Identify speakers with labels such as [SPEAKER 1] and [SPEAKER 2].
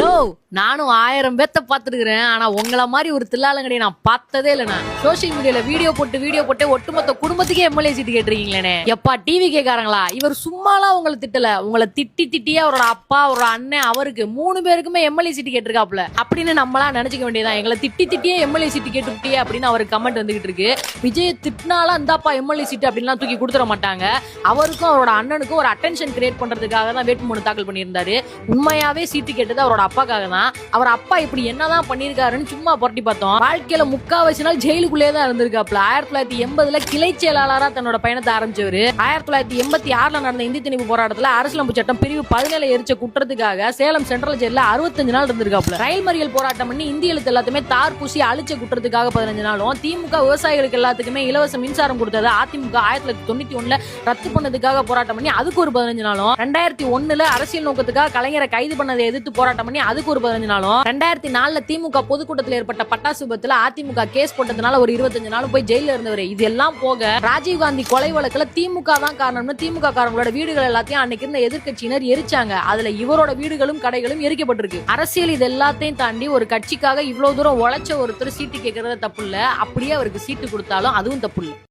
[SPEAKER 1] யோ நானும் 1000 பேத்த பாத்துருக்கிறேன். ஆனா உங்கள மாதிரி ஒரு தில்லாலங்கடியை நான் பார்த்ததே இல்லைண்ணா. சோசியல் மீடியால வீடியோ போட்டு ஒட்டுமொத்த குடும்பத்துக்கே எம்எல்ஏ சீட்டு கேட்டிருக்கீங்களே. எப்பா டிவி கேக்காரங்களா? இவர் சும்மாலாம் உங்களை திட்டல, உங்களை திட்டியே அவரோட அப்பா அவரோட அண்ணன் அவருக்கு 3 பேருக்குமே எம்எல்ஏ சீட்டு கேட்டிருக்காப்ல அப்படின்னு நம்மளா நினைச்சுக்க வேண்டியதான். எங்களை திட்டியே எம்எல்ஏ சீட்டு கேட்டுட்டியே அப்படின்னு அவருக்கு கமெண்ட் வந்துகிட்டு இருக்கு. விஜய் திட்டினாலும் இந்தாப்பா எம்எல்ஏ சீட்டு அப்படின்லாம் தூக்கி கொடுத்துட மாட்டாங்க. அவருக்கும் அவரோட அண்ணனுக்கும் ஒரு அட்டென்ஷன் கிரியேட் பண்றதுக்காக தான் வேட்புமனு தாக்கல் பண்ணியிருந்தாரு. உண்மையாவே சீட்டு கேட்டது அவரோட அப்பாக்காக தான். அவர் அப்பா இப்படி என்னதான் பண்ணிருக்காருன்னு சும்மா புரட்டி பார்த்தோம். வாழ்க்கையில 3/4 நாள் ஜெயிலுக்குள்ளே தான் இருந்திருக்காப்ல. 1980 கிளை செயலாளரா தன்னோட பயணத்தை ஆரம்பிச்சவரு. 1986 நடந்த இந்தி திணிப்பு போராட்டத்துல அரசியலமைப்பு சட்டம் பிரிவு 17 எரிச்ச குற்றத்துக்காக சேலம் சென்ட்ரல் ஜெயில 65 நாள் இருந்திருக்காப்ல. ரயில் மறியல் போராட்டம் பண்ணி இந்திய எழுத்து எல்லாத்தையுமே தார் பூசி அழிச்ச குற்றத்துக்காக 15 நாளும், திமுக விவசாயிகளுக்கு எல்லாத்துக்குமே இலவச மின்சாரம் கொடுத்தது அதிமுக 1991 ரத்து பண்ணதுக்காக போராட்டம் பண்ணி அதுக்கு ஒரு 15 நாளும், 2001 அரசியல் நோக்கத்துக்காக கலைஞரை கைது பண்ணதை எதிர்த்து போராட்டம் பண்ணி அதுக்கு ஒரு 15 நாளும், 2004 திமுக பொதுக்கூட்டத்தில் ஏற்பட்ட பட்டாசு விபத்துல அதிமுக கேஸ் போட்டதுனால ஒரு 25 நாளும் போய் ஜெயில இருந்தவர். இதெல்லாம் போக ராஜீவ்காந்தி கொலை வழக்குல திமுக தான் காரணம்னு திமுக காரங்களோட வீடுகள் எல்லாத்தையும் அன்னைக்கு இருந்த எதிர்க்கட்சியினர் எரிச்சாங்க. அதுல இவரோட வீடுகளும் கடைகளும் எரிக்கப்பட்டிருக்கு. அரசியல் இது எல்லாத்தையும் தாண்டி ஒரு கட்சிக்காக இவ்வளவு தூரம் உழைச்ச ஒருத்தர் சீட்டு கேட்கறது தப்பு இல்ல. அப்படியே அவருக்கு சீட்டு கொடுத்தாலும் அதுவும் தப்பு இல்ல.